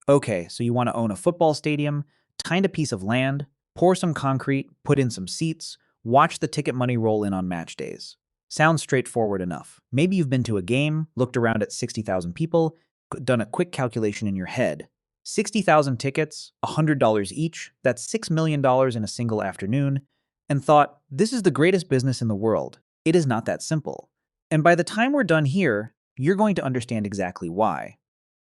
Okay, so you want to own a football stadium, find a piece of land, pour some concrete, put in some seats, watch the ticket money roll in on match days. Sounds straightforward enough. Maybe you've been to a game, looked around at 60,000 people, done a quick calculation in your head. 60,000 tickets, $100 each, that's $6 million dollars in a single afternoon, and thought, this is the greatest business in the world. It is not that simple. And by the time we're done here, you're going to understand exactly why.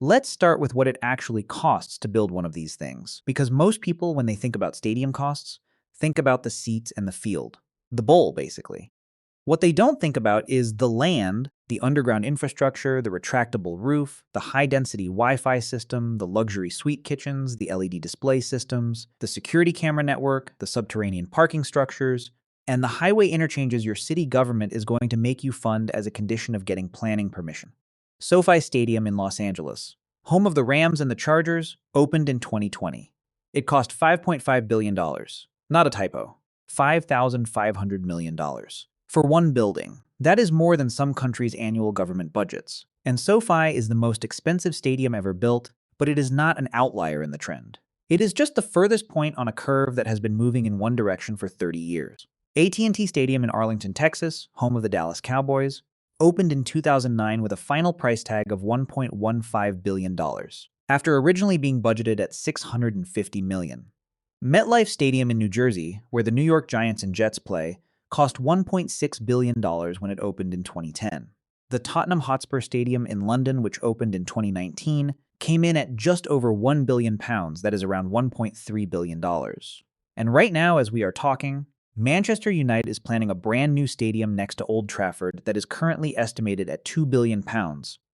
Let's start with what it actually costs to build one of these things, because most people, when they think about stadium costs, think about the seats and the field, the bowl, basically. What they don't think about is the land, the underground infrastructure, the retractable roof, the high-density Wi-Fi system, the luxury suite kitchens, the LED display systems, the security camera network, the subterranean parking structures, and the highway interchanges your city government is going to make you fund as a condition of getting planning permission. SoFi Stadium in Los Angeles, home of the Rams and the Chargers, opened in 2020. It cost $5.5 billion dollars. Not a typo. $5,500 million dollars for one building. That is more than some countries' annual government budgets. And SoFi is the most expensive stadium ever built, but it is not an outlier in the trend. It is just the furthest point on a curve that has been moving in one direction for 30 years. AT&T Stadium in Arlington, Texas, home of the Dallas Cowboys, opened in 2009 with a final price tag of $1.15 billion, after originally being budgeted at $650 million. MetLife Stadium in New Jersey, where the New York Giants and Jets play, cost $1.6 billion when it opened in 2010. The Tottenham Hotspur Stadium in London, which opened in 2019, came in at just over £1 billion, that is around $1.3 billion. And right now, as we are talking, Manchester United is planning a brand new stadium next to Old Trafford that is currently estimated at £2 billion,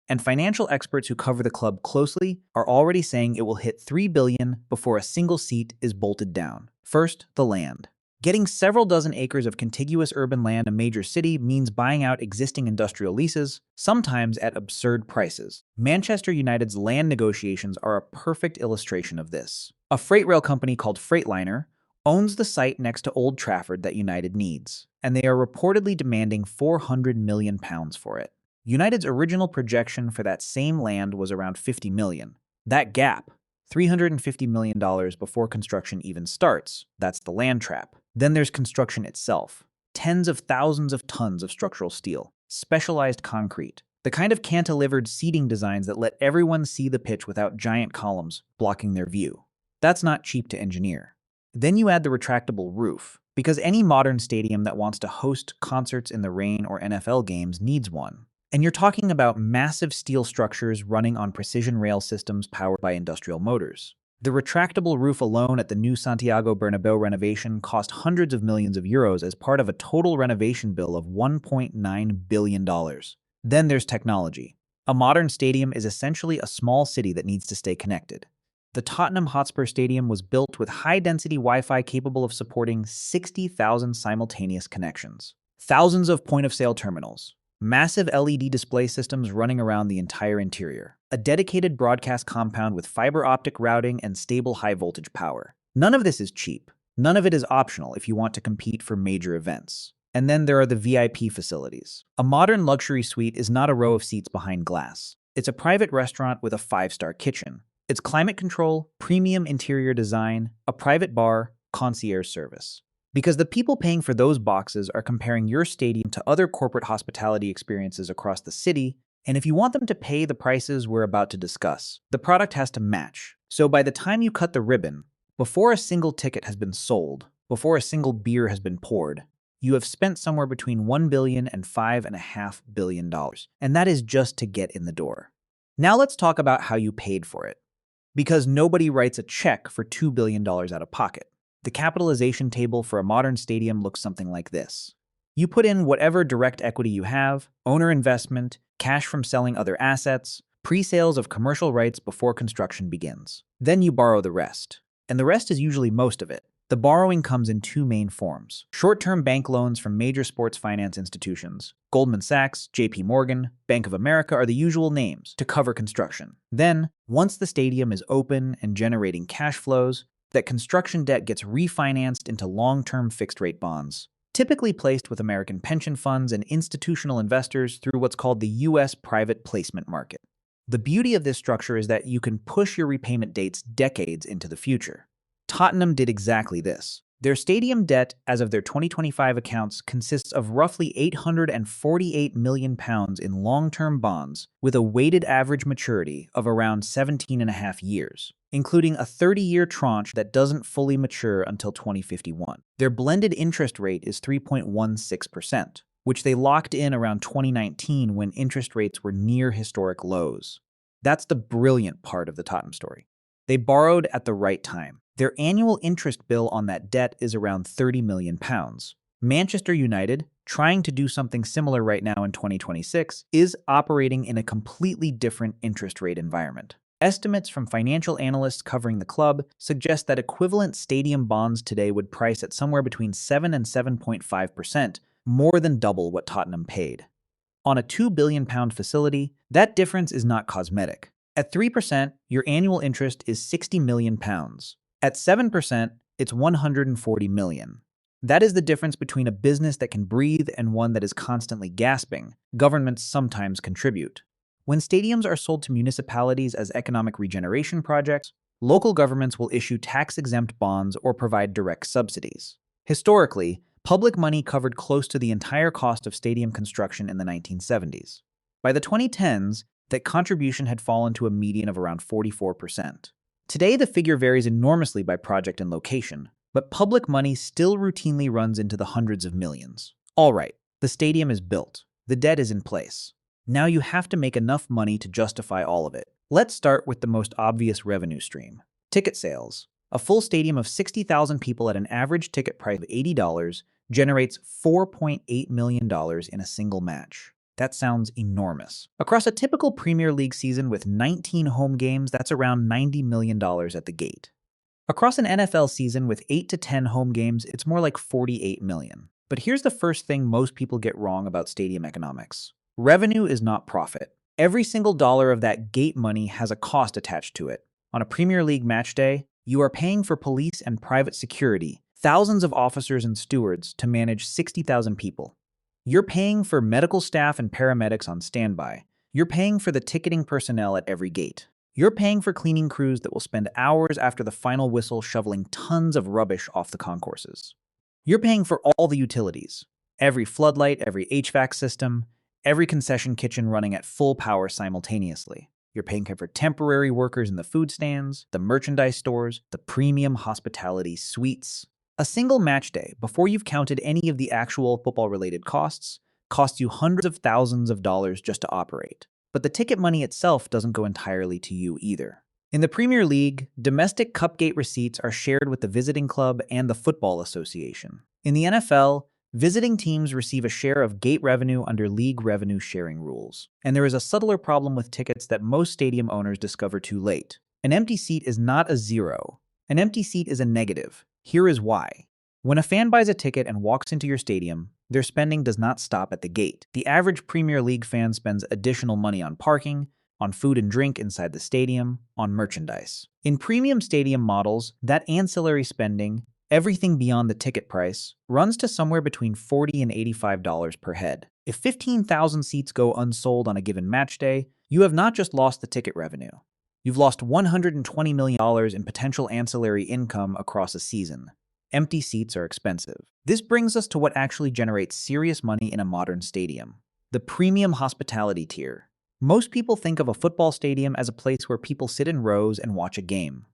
and financial experts who cover the club closely are already saying it will hit $3 billion before a single seat is bolted down. First, the land. Getting several dozen acres of contiguous urban land in a major city means buying out existing industrial leases, sometimes at absurd prices. Manchester United's land negotiations are a perfect illustration of this. A freight rail company called Freightliner owns the site next to Old Trafford that United needs, and they are reportedly demanding £400 million for it. United's original projection for that same land was around $50 million. That gap, $350 million before construction even starts, that's the land trap. Then there's construction itself. Tens of thousands of tons of structural steel, specialized concrete, the kind of cantilevered seating designs that let everyone see the pitch without giant columns blocking their view. That's not cheap to engineer. Then you add the retractable roof, because any modern stadium that wants to host concerts in the rain or NFL games needs one. And you're talking about massive steel structures running on precision rail systems powered by industrial motors. The retractable roof alone at the new Santiago Bernabeu renovation cost hundreds of millions of euros as part of a total renovation bill of $1.9 billion. Then there's technology. A modern stadium is essentially a small city that needs to stay connected. The Tottenham Hotspur Stadium was built with high-density Wi-Fi capable of supporting 60,000 simultaneous connections, thousands of point-of-sale terminals, massive LED display systems running around the entire interior, a dedicated broadcast compound with fiber optic routing and stable high-voltage power. None of this is cheap. None of it is optional if you want to compete for major events. And then there are the VIP facilities. A modern luxury suite is not a row of seats behind glass. It's a private restaurant with a 5-star kitchen. It's climate control, premium interior design, a private bar, concierge service. Because the people paying for those boxes are comparing your stadium to other corporate hospitality experiences across the city, and if you want them to pay the prices we're about to discuss, the product has to match. So by the time you cut the ribbon, before a single ticket has been sold, before a single beer has been poured, you have spent somewhere between $1 billion and $5.5 billion, and that is just to get in the door. Now let's talk about how you paid for it. Because nobody writes a check for $2 billion out of pocket. The capitalization table for a modern stadium looks something like this. You put in whatever direct equity you have, owner investment, cash from selling other assets, pre-sales of commercial rights before construction begins. Then you borrow the rest. And the rest is usually most of it. The borrowing comes in two main forms. Short-term bank loans from major sports finance institutions. Goldman Sachs, JP Morgan, Bank of America are the usual names to cover construction. Then, once the stadium is open and generating cash flows, that construction debt gets refinanced into long-term fixed-rate bonds, typically placed with American pension funds and institutional investors through what's called the U.S. private placement market. The beauty of this structure is that you can push your repayment dates decades into the future. Tottenham did exactly this. Their stadium debt, as of their 2025 accounts, consists of roughly £848 million in long-term bonds with a weighted average maturity of around 17.5 years, including a 30-year tranche that doesn't fully mature until 2051. Their blended interest rate is 3.16%, which they locked in around 2019 when interest rates were near historic lows. That's the brilliant part of the Tottenham story. They borrowed at the right time. Their annual interest bill on that debt is around £30 million. Manchester United, trying to do something similar right now in 2026, is operating in a completely different interest rate environment. Estimates from financial analysts covering the club suggest that equivalent stadium bonds today would price at somewhere between 7 and 7.5%, more than double what Tottenham paid. On a £2 billion facility, that difference is not cosmetic. At 3%, your annual interest is £60 million. At 7%, it's $140 million. That is the difference between a business that can breathe and one that is constantly gasping. Governments sometimes contribute. When stadiums are sold to municipalities as economic regeneration projects, local governments will issue tax-exempt bonds or provide direct subsidies. Historically, public money covered close to the entire cost of stadium construction in the 1970s. By the 2010s, that contribution had fallen to a median of around 44%. Today, the figure varies enormously by project and location, but public money still routinely runs into the hundreds of millions. All right, the stadium is built. The debt is in place. Now you have to make enough money to justify all of it. Let's start with the most obvious revenue stream: ticket sales. A full stadium of 60,000 people at an average ticket price of $80 generates $4.8 million in a single match. That sounds enormous. Across a typical Premier League season with 19 home games, that's around $90 million at the gate. Across an NFL season with 8 to 10 home games, it's more like $48 million. But here's the first thing most people get wrong about stadium economics. Revenue is not profit. Every single dollar of that gate money has a cost attached to it. On a Premier League match day, you are paying for police and private security, thousands of officers and stewards to manage 60,000 people. You're paying for medical staff and paramedics on standby. You're paying for the ticketing personnel at every gate. You're paying for cleaning crews that will spend hours after the final whistle shoveling tons of rubbish off the concourses. You're paying for all the utilities, every floodlight, every HVAC system, every concession kitchen running at full power simultaneously. You're paying for temporary workers in the food stands, the merchandise stores, the premium hospitality suites. A single match day, before you've counted any of the actual football-related costs, costs you hundreds of thousands of dollars just to operate. But the ticket money itself doesn't go entirely to you either. In the Premier League, domestic cupgate receipts are shared with the visiting club and the Football Association. In the NFL, visiting teams receive a share of gate revenue under league revenue sharing rules. And there is a subtler problem with tickets that most stadium owners discover too late. An empty seat is not a zero. An empty seat is a negative. Here is why. When a fan buys a ticket and walks into your stadium, their spending does not stop at the gate. The average Premier League fan spends additional money on parking, on food and drink inside the stadium, on merchandise. In premium stadium models, that ancillary spending, everything beyond the ticket price, runs to somewhere between $40 and $85 per head. If 15,000 seats go unsold on a given match day, you have not just lost the ticket revenue. You've lost $120 million in potential ancillary income across a season. Empty seats are expensive. This brings us to what actually generates serious money in a modern stadium: the premium hospitality tier. Most people think of a football stadium as a place where people sit in rows and watch a game.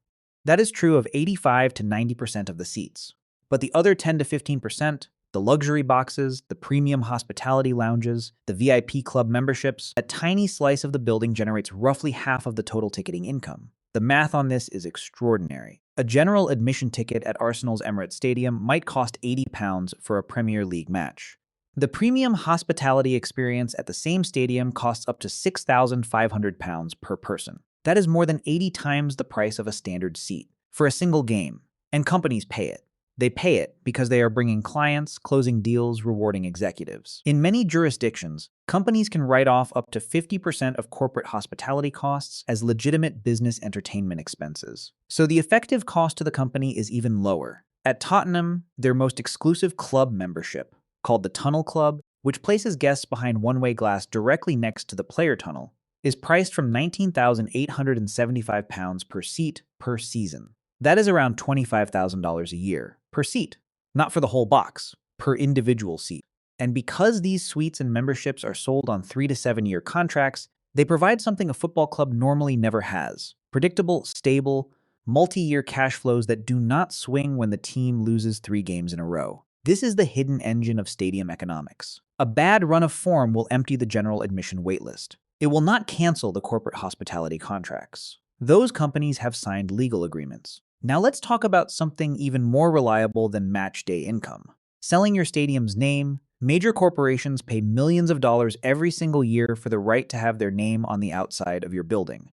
That is true of 85 to 90% of the seats. But the other 10 to 15%, the luxury boxes, the premium hospitality lounges, the VIP club memberships, a tiny slice of the building generates roughly half of the total ticketing income. The math on this is extraordinary. A general admission ticket at Arsenal's Emirates Stadium might cost £80 for a Premier League match. The premium hospitality experience at the same stadium costs up to £6,500 per person. That is more than 80 times the price of a standard seat for a single game, and companies pay it. They pay it because they are bringing clients, closing deals, rewarding executives. In many jurisdictions, companies can write off up to 50% of corporate hospitality costs as legitimate business entertainment expenses. So the effective cost to the company is even lower. At Tottenham, their most exclusive club membership, called the Tunnel Club, which places guests behind one-way glass directly next to the player tunnel, is priced from £19,875 per seat per season. That is around $25,000 a year per seat, not for the whole box, per individual seat. And because these suites and memberships are sold on 3 to 7 year contracts, they provide something a football club normally never has: predictable, stable, multi-year cash flows that do not swing when the team loses 3 games in a row. This is the hidden engine of stadium economics. A bad run of form will empty the general admission waitlist. It will not cancel the corporate hospitality contracts. Those companies have signed legal agreements. Now let's talk about something even more reliable than match day income: selling your stadium's name. Major corporations pay millions of dollars every single year for the right to have their name on the outside of your building.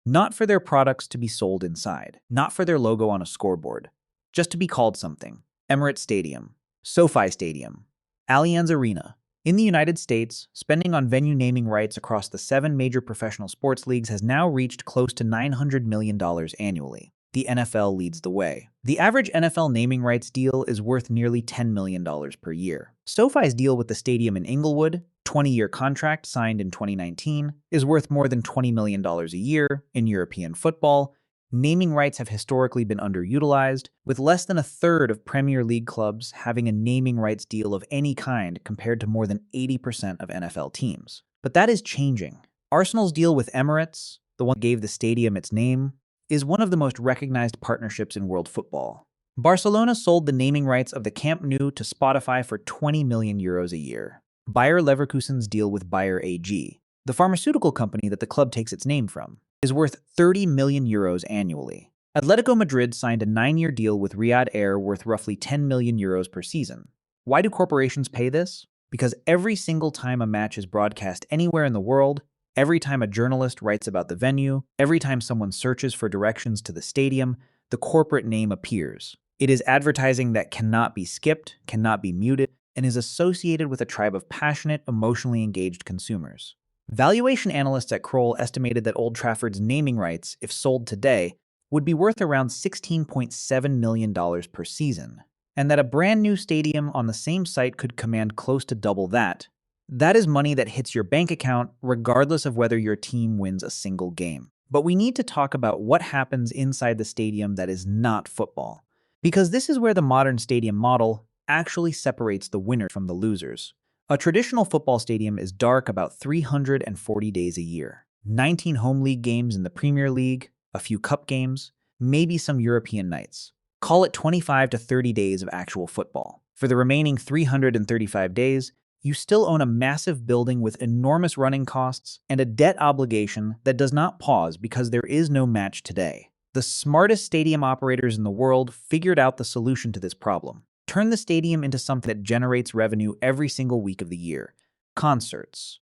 Not for their products to be sold inside, not for their logo on a scoreboard, just to be called something. Emirates Stadium, SoFi Stadium, Allianz Arena. In the United States, spending on venue naming rights across the 7 major professional sports leagues has now reached close to $900 million annually. The NFL leads the way. The average NFL naming rights deal is worth nearly $10 million per year. SoFi's deal with the stadium in Inglewood, 20-year contract signed in 2019, is worth more than $20 million a year. In European football, naming rights have historically been underutilized, with less than a third of Premier League clubs having a naming rights deal of any kind compared to more than 80% of NFL teams. But that is changing. Arsenal's deal with Emirates, the one that gave the stadium its name, is one of the most recognized partnerships in world football. Barcelona sold the naming rights of the Camp Nou to Spotify for €20 million a year. Bayer Leverkusen's deal with Bayer AG, the pharmaceutical company that the club takes its name from, is worth €30 million annually. Atletico Madrid signed a 9-year deal with Riyadh Air worth roughly €10 million per season. Why do corporations pay this? Because every single time a match is broadcast anywhere in the world, every time a journalist writes about the venue, every time someone searches for directions to the stadium, the corporate name appears. It is advertising that cannot be skipped, cannot be muted, and is associated with a tribe of passionate, emotionally engaged consumers. Valuation analysts at Kroll estimated that Old Trafford's naming rights, if sold today, would be worth around $16.7 million per season, and that a brand new stadium on the same site could command close to double that. That is money that hits your bank account regardless of whether your team wins a single game. But we need to talk about what happens inside the stadium that is not football, because this is where the modern stadium model actually separates the winners from the losers. A traditional football stadium is dark about 340 days a year. 19 home league games in the Premier League, a few cup games, maybe some European nights. Call it 25 to 30 days of actual football. For the remaining 335 days, you still own a massive building with enormous running costs and a debt obligation that does not pause because there is no match today. The smartest stadium operators in the world figured out the solution to this problem. Turn the stadium into something that generates revenue every single week of the year. Concerts.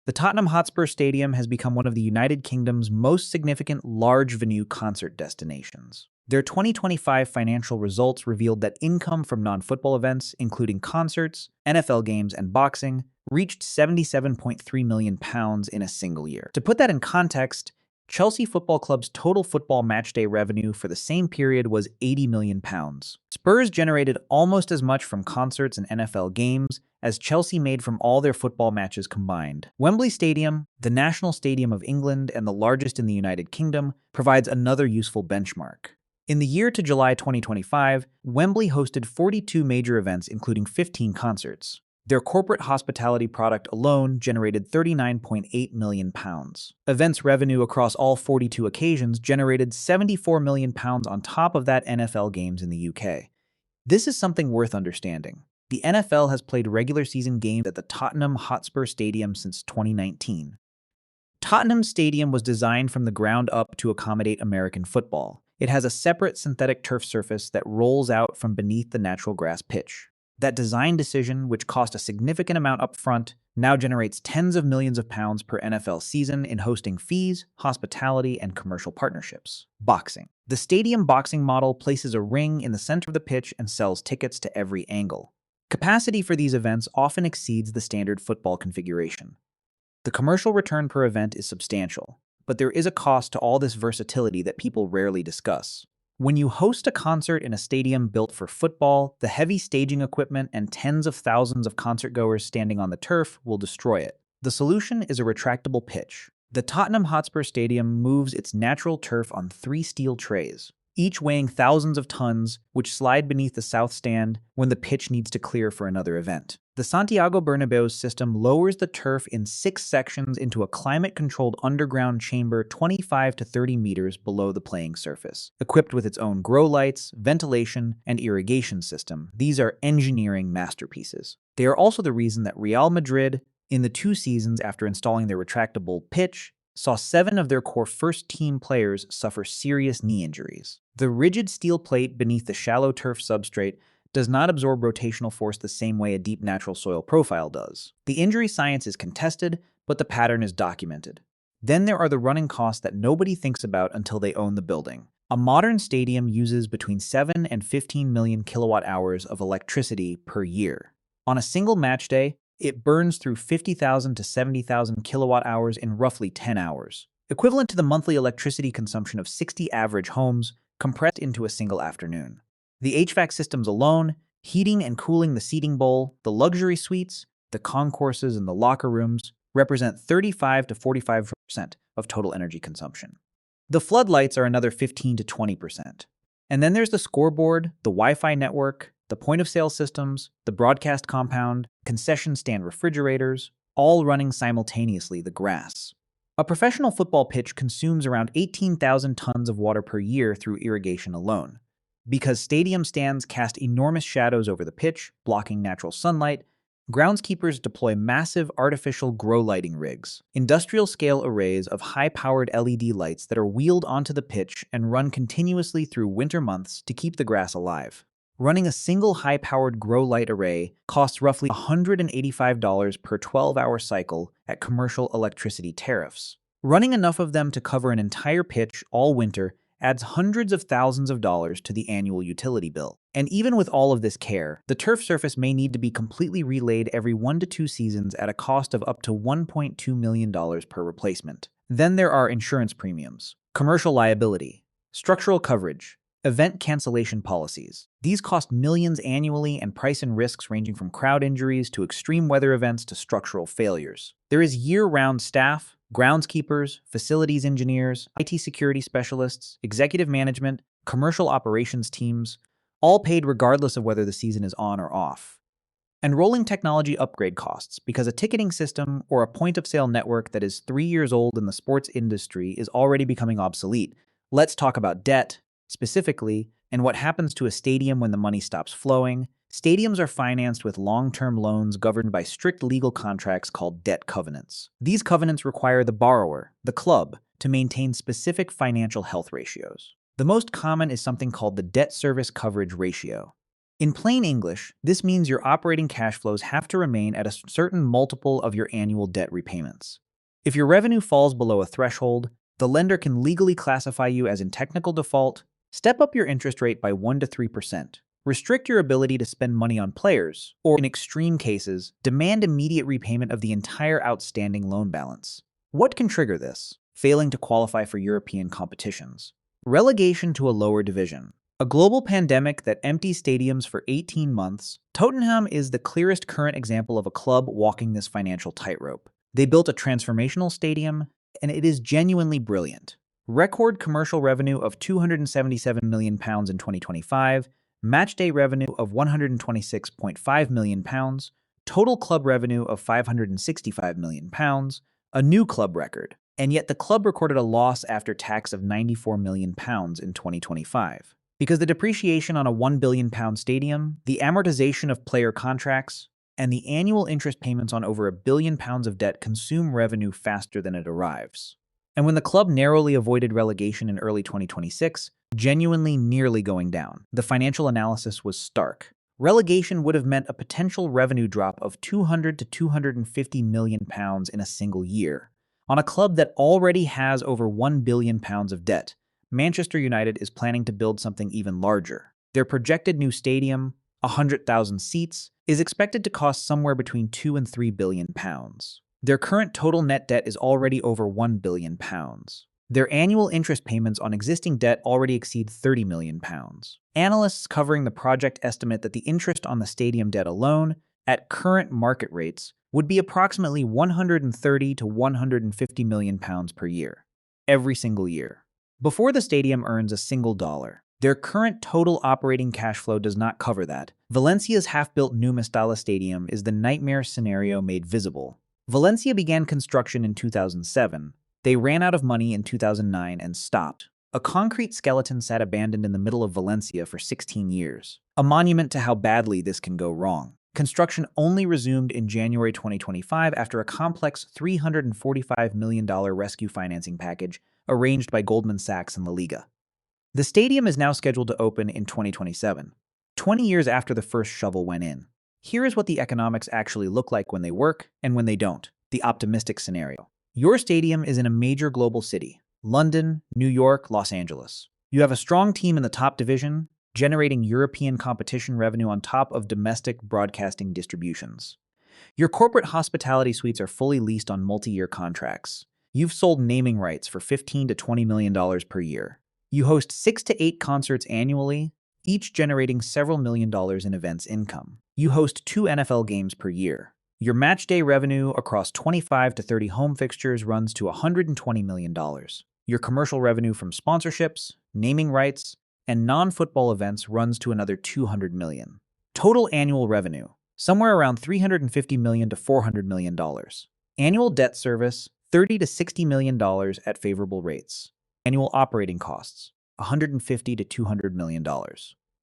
The Tottenham Hotspur Stadium has become one of the United Kingdom's most significant large-venue concert destinations. Their 2025 financial results revealed that income from non-football events, including concerts, NFL games, and boxing, reached £77.3 million in a single year. To put that in context, Chelsea Football Club's total football matchday revenue for the same period was £80 million. Spurs generated almost as much from concerts and NFL games as Chelsea made from all their football matches combined. Wembley Stadium, the national stadium of England and the largest in the United Kingdom, provides another useful benchmark. In the year to July 2025, Wembley hosted 42 major events, including 15 concerts. Their corporate hospitality product alone generated £39.8 million. Events revenue across all 42 occasions generated £74 million on top of that NFL games in the UK. This is something worth understanding. The NFL has played regular season games at the Tottenham Hotspur Stadium since 2019. Tottenham Stadium was designed from the ground up to accommodate American football. It has a separate synthetic turf surface that rolls out from beneath the natural grass pitch. That design decision, which cost a significant amount up front, now generates tens of millions of pounds per NFL season in hosting fees, hospitality, and commercial partnerships. Boxing. The stadium boxing model places a ring in the center of the pitch and sells tickets to every angle. Capacity for these events often exceeds the standard football configuration. The commercial return per event is substantial, but there is a cost to all this versatility that people rarely discuss. When you host a concert in a stadium built for football, the heavy staging equipment and tens of thousands of concertgoers standing on the turf will destroy it. The solution is a retractable pitch. The Tottenham Hotspur Stadium moves its natural turf on 3 steel trays, each weighing thousands of tons, which slide beneath the south stand when the pitch needs to clear for another event. The Santiago Bernabeu's system lowers the turf in 6 sections into a climate-controlled underground chamber 25 to 30 meters below the playing surface. Equipped with its own grow lights, ventilation, and irrigation system, these are engineering masterpieces. They are also the reason that Real Madrid, in the 2 seasons after installing their retractable pitch, saw 7 of their core first-team players suffer serious knee injuries. The rigid steel plate beneath the shallow turf substrate does not absorb rotational force the same way a deep natural soil profile does. The injury science is contested, but the pattern is documented. Then there are the running costs that nobody thinks about until they own the building. A modern stadium uses between 7 and 15 million kilowatt hours of electricity per year. On a single match day, it burns through 50,000 to 70,000 kilowatt hours in roughly 10 hours, equivalent to the monthly electricity consumption of 60 average homes compressed into a single afternoon. The HVAC systems alone, heating and cooling the seating bowl, the luxury suites, the concourses, and the locker rooms, represent 35 to 45% of total energy consumption. The floodlights are another 15 to 20%. And then there's the scoreboard, the Wi-Fi network, the point-of-sale systems, the broadcast compound, concession stand refrigerators, all running simultaneously the grass. A professional football pitch consumes around 18,000 tons of water per year through irrigation alone. Because stadium stands cast enormous shadows over the pitch, blocking natural sunlight, groundskeepers deploy massive artificial grow lighting rigs, industrial-scale arrays of high-powered LED lights that are wheeled onto the pitch and run continuously through winter months to keep the grass alive. Running a single high-powered grow light array costs roughly $185 per 12-hour cycle at commercial electricity tariffs. Running enough of them to cover an entire pitch all winter adds hundreds of thousands of dollars to the annual utility bill. And even with all of this care, the turf surface may need to be completely relaid every 1 to 2 seasons at a cost of up to $1.2 million per replacement. Then there are insurance premiums, commercial liability, structural coverage, event cancellation policies. These cost millions annually and price in risks ranging from crowd injuries to extreme weather events to structural failures. There is year-round staff, groundskeepers, facilities engineers, IT security specialists, executive management, commercial operations teams, all paid regardless of whether the season is on or off. And rolling technology upgrade costs, because a ticketing system or a point-of-sale network that is 3 years old in the sports industry is already becoming obsolete. Let's talk about debt, specifically, and what happens to a stadium when the money stops flowing. Stadiums are financed with long-term loans governed by strict legal contracts called debt covenants. These covenants require the borrower, the club, to maintain specific financial health ratios. The most common is something called the debt service coverage ratio. In plain English, this means your operating cash flows have to remain at a certain multiple of your annual debt repayments. If your revenue falls below a threshold, the lender can legally classify you as in technical default, step up your interest rate by 1 to 3%, restrict your ability to spend money on players, or in extreme cases, demand immediate repayment of the entire outstanding loan balance. What can trigger this? Failing to qualify for European competitions. Relegation to a lower division. A global pandemic that empties stadiums for 18 months, Tottenham is the clearest current example of a club walking this financial tightrope. They built a transformational stadium, and it is genuinely brilliant. Record commercial revenue of £277 million in 2025, matchday revenue of £126.5 million, total club revenue of £565 million, a new club record. And yet the club recorded a loss after tax of £94 million in 2025. Because the depreciation on a £1 billion stadium, the amortization of player contracts, and the annual interest payments on over £1 billion of debt consume revenue faster than it arrives. And when the club narrowly avoided relegation in early 2026, genuinely nearly going down, the financial analysis was stark. Relegation would have meant a potential revenue drop of £200 to £250 million in a single year. On a club that already has over £1 billion of debt, Manchester United is planning to build something even larger. Their projected new stadium, 100,000 seats, is expected to cost somewhere between £2 and £3 billion. Their current total net debt is already over £1 billion. Their annual interest payments on existing debt already exceed £30 million. Analysts covering the project estimate that the interest on the stadium debt alone, at current market rates, would be approximately 130 to 150 million pounds per year, every single year, before the stadium earns a single dollar. Their current total operating cash flow does not cover that. Valencia's half-built new Mestalla Stadium is the nightmare scenario made visible. Valencia began construction in 2007. They ran out of money in 2009 and stopped. A concrete skeleton sat abandoned in the middle of Valencia for 16 years. A monument to how badly this can go wrong. Construction only resumed in January 2025 after a complex $345 million rescue financing package arranged by Goldman Sachs and La Liga. The stadium is now scheduled to open in 2027, 20 years after the first shovel went in. Here is what the economics actually look like when they work and when they don't, the optimistic scenario. Your stadium is in a major global city, London, New York, Los Angeles. You have a strong team in the top division, generating European competition revenue on top of domestic broadcasting distributions. Your corporate hospitality suites are fully leased on multi-year contracts. You've sold naming rights for $15 to $20 million per year. You host 6 to 8 concerts annually, each generating several million dollars in events income. You host 2 NFL games per year. Your matchday revenue across 25 to 30 home fixtures runs to $120 million. Your commercial revenue from sponsorships, naming rights, and non-football events runs to another $200 million. Total annual revenue, somewhere around $350 million to $400 million. Annual debt service, $30 to $60 million at favorable rates. Annual operating costs, $150 to $200 million.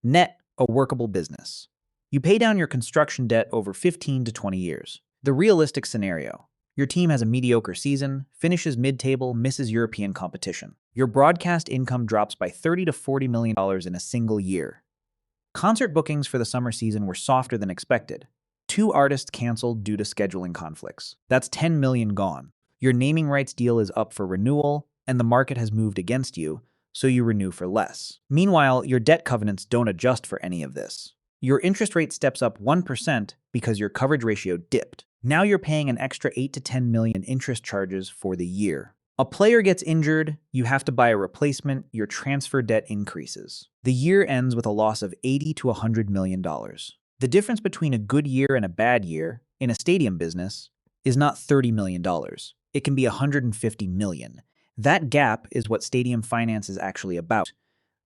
Net, a workable business. You pay down your construction debt over 15 to 20 years. The realistic scenario. Your team has a mediocre season, finishes mid-table, misses European competition. Your broadcast income drops by $30 to $40 million in a single year. Concert bookings for the summer season were softer than expected. 2 artists canceled due to scheduling conflicts. That's $10 million gone. Your naming rights deal is up for renewal, and the market has moved against you, so you renew for less. Meanwhile, your debt covenants don't adjust for any of this. Your interest rate steps up 1% because your coverage ratio dipped. Now you're paying an extra $8 to $10 million in interest charges for the year. A player gets injured, you have to buy a replacement, your transfer debt increases. The year ends with a loss of $80 to $100 million. The difference between a good year and a bad year, in a stadium business, is not $30 million. It can be $150 million. That gap is what stadium finance is actually about.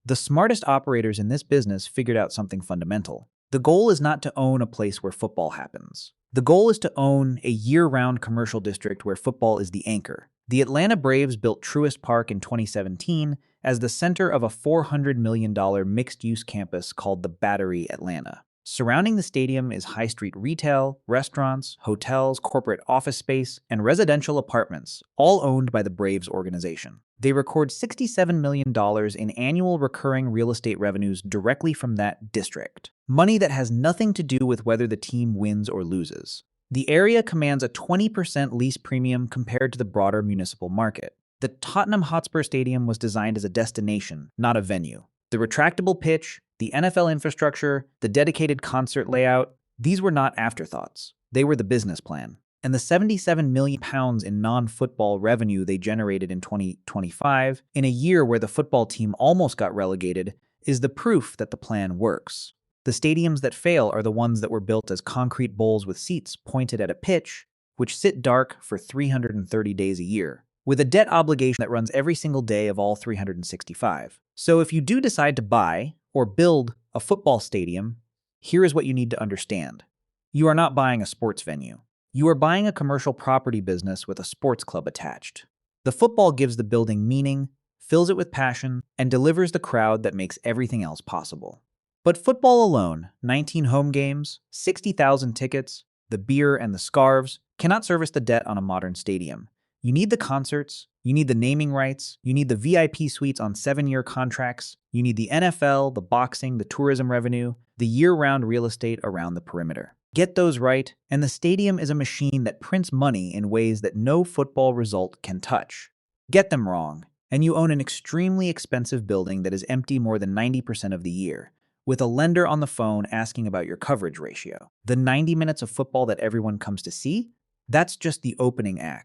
The smartest operators in this business figured out something fundamental. The goal is not to own a place where football happens. The goal is to own a year-round commercial district where football is the anchor. The Atlanta Braves built Truist Park in 2017 as the center of a $400 million mixed-use campus called the Battery Atlanta. Surrounding the stadium is high-street retail, restaurants, hotels, corporate office space, and residential apartments, all owned by the Braves organization. They record $67 million in annual recurring real estate revenues directly from that district. Money that has nothing to do with whether the team wins or loses. The area commands a 20% lease premium compared to the broader municipal market. The Tottenham Hotspur Stadium was designed as a destination, not a venue. The retractable pitch, the NFL infrastructure, the dedicated concert layout, these were not afterthoughts. They were the business plan. And the £77 million in non-football revenue they generated in 2025, in a year where the football team almost got relegated, is the proof that the plan works. The stadiums that fail are the ones that were built as concrete bowls with seats pointed at a pitch, which sit dark for 330 days a year, with a debt obligation that runs every single day of all 365. So if you do decide to buy or build a football stadium, here is what you need to understand. You are not buying a sports venue. You are buying a commercial property business with a sports club attached. The football gives the building meaning, fills it with passion, and delivers the crowd that makes everything else possible. But football alone, 19 home games, 60,000 tickets, the beer and the scarves, cannot service the debt on a modern stadium. You need the concerts, you need the naming rights, you need the VIP suites on 7-year contracts, you need the NFL, the boxing, the tourism revenue, the year-round real estate around the perimeter. Get those right, and the stadium is a machine that prints money in ways that no football result can touch. Get them wrong, and you own an extremely expensive building that is empty more than 90% of the year, with a lender on the phone asking about your coverage ratio. The 90 minutes of football that everyone comes to see? That's just the opening act.